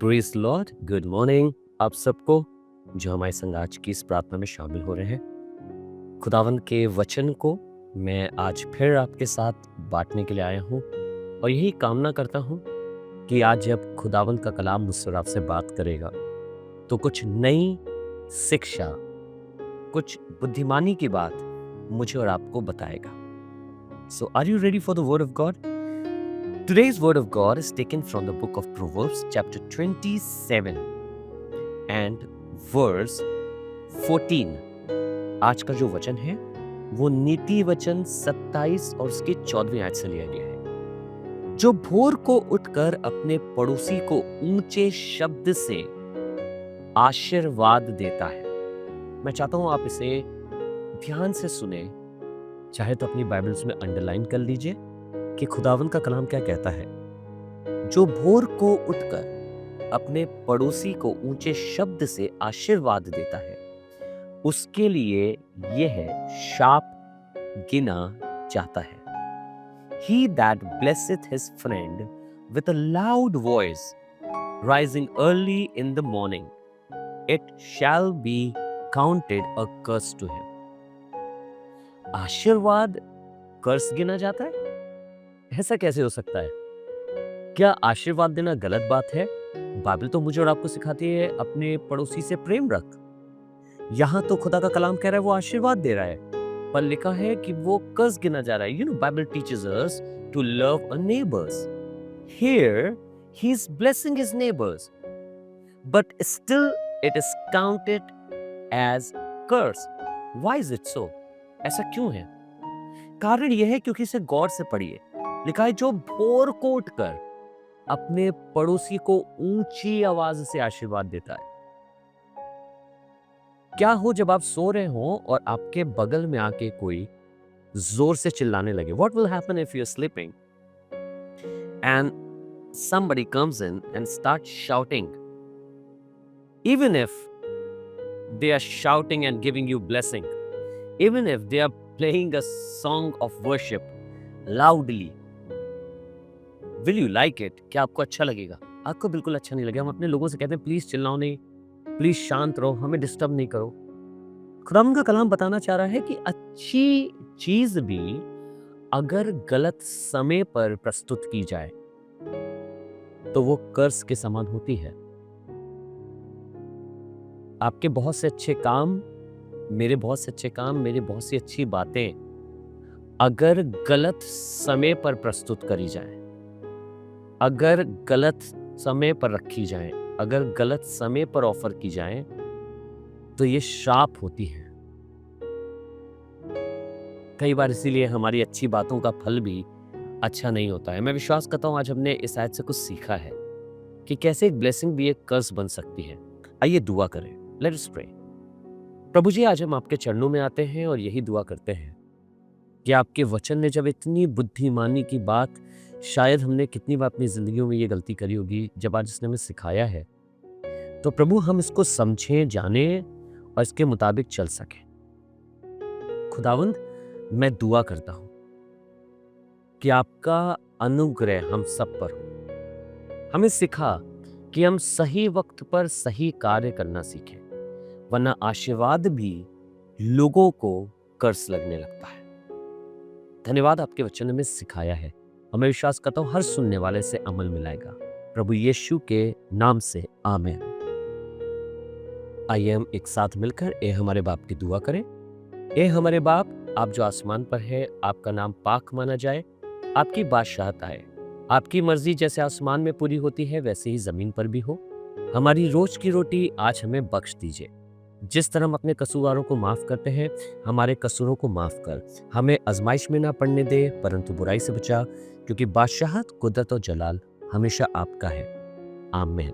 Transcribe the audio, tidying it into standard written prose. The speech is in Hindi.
प्रेज़ लॉर्ड, गुड मॉर्निंग आप सबको जो हमारे संग आज की इस प्रार्थना में शामिल हो रहे हैं। खुदावंद के वचन को मैं आज फिर आपके साथ बांटने के लिए आया हूँ और यही कामना करता हूँ कि आज जब खुदावंद का कलाम मुझसे और आपसे बात करेगा तो कुछ नई शिक्षा, कुछ बुद्धिमानी की बात मुझे और आपको बताएगा। So are you ready for the word of God? Today's word of God is taken from the book of Proverbs chapter 27 and verse 14. आज का जो वचन है वो नीति वचन 27 और उसके 14वें आयत से लिया गया है। जो भोर को उठकर अपने पड़ोसी को ऊंचे शब्द से आशीर्वाद देता है। मैं चाहता हूं आप इसे ध्यान से सुने, चाहे तो अपनी बाइबल्स में अंडरलाइन कर लीजिए कि खुदावंद का कलाम क्या कहता है। जो भोर को उठकर अपने पड़ोसी को ऊंचे शब्द से आशीर्वाद देता है उसके लिए यह शाप गिना जाता है। He that blesseth his friend with a loud voice, rising early in the morning, it shall be counted a curse to him. आशीर्वाद कर्स गिना जाता है? ऐसा कैसे हो सकता है? क्या आशीर्वाद देना गलत बात है? बाइबल तो मुझे और आपको सिखाती है अपने पड़ोसी से प्रेम रख। यहाँ तो खुदा का कलाम कह रहा है वो आशीर्वाद दे रहा है, पर लिखा है कि वो कर्स गिना जा रहा है। You know, Bible teaches us to love our neighbors. Here, he is blessing his neighbors, but still it is counted as curse. Why is it so? ऐसा क्यों है? कारण यह है क्योंकि इसे गौर से पढ़िए। लिखा है जो भोर को उठकर अपने पड़ोसी को ऊंची आवाज से आशीर्वाद देता है। क्या हो जब आप सो रहे हो और आपके बगल में आके कोई जोर से चिल्लाने लगे? What will happen if you're sleeping and somebody comes in and starts shouting? Even if they are shouting and giving you blessing, even if they are playing a song of worship loudly, will you like it? क्या आपको अच्छा लगेगा? आपको बिल्कुल अच्छा नहीं लगेगा। हम अपने लोगों से कहते हैं प्लीज चिल्लाओ नहीं, प्लीज शांत रहो, हमें डिस्टर्ब नहीं करो। खुदावंद का कलाम बताना चाह रहा है कि अच्छी चीज भी अगर गलत समय पर प्रस्तुत की जाए तो वो कर्स के समान होती है। आपके बहुत से अच्छे काम, मेरे बहुत से अच्छे काम, मेरी बहुत सी अच्छी बातें अगर गलत समय पर प्रस्तुत करी जाए, अगर गलत समय पर रखी जाए, अगर गलत समय पर ऑफर की जाए तो ये श्राप होती है। कई बार इसीलिए हमारी अच्छी बातों का फल भी अच्छा नहीं होता है। मैं विश्वास करता हूं आज हमने इस आयत से कुछ सीखा है कि कैसे एक ब्लेसिंग भी एक कर्स बन सकती है। आइए दुआ करें। Let us pray. प्रभु जी, आज हम आपके चरणों में आते हैं और यही दुआ करते हैं कि आपके वचन ने जब इतनी बुद्धिमानी की बात, शायद हमने कितनी बार अपनी जिंदगियों में ये गलती करी होगी, जब आज इसने हमें सिखाया है तो प्रभु हम इसको समझें, जानें और इसके मुताबिक चल सकें। खुदावंद, मैं दुआ करता हूं कि आपका अनुग्रह हम सब पर हो। हमें सिखा कि हम सही वक्त पर सही कार्य करना सीखें, वरना आशीर्वाद भी लोगों को कर्स लगने लगता है। धन्यवाद, आपके वचन ने हमें सिखाया है और मैं विश्वास करता हूं हर सुनने वाले से अमल मिलाएगा। प्रभु यीशु के नाम से आमीन। आइए हम एक साथ मिलकर ए हमारे बाप की दुआ करें। ए हमारे बाप, आप जो आसमान पर है, आपका नाम पाक माना जाए, आपकी बादशाहत आए, आपकी मर्जी जैसे आसमान में पूरी होती है वैसे ही जमीन पर भी हो। हमारी रोज की रोटी आज हमें बख्श दीजिए। जिस तरह हम अपने कसूरवारों को माफ करते हैं, हमारे कसूरों को माफ कर। हमें आजमाइश में ना पड़ने दे, परंतु बुराई से बचा, क्योंकि बादशाहत, कुदरत और जलाल हमेशा आपका है। आमीन।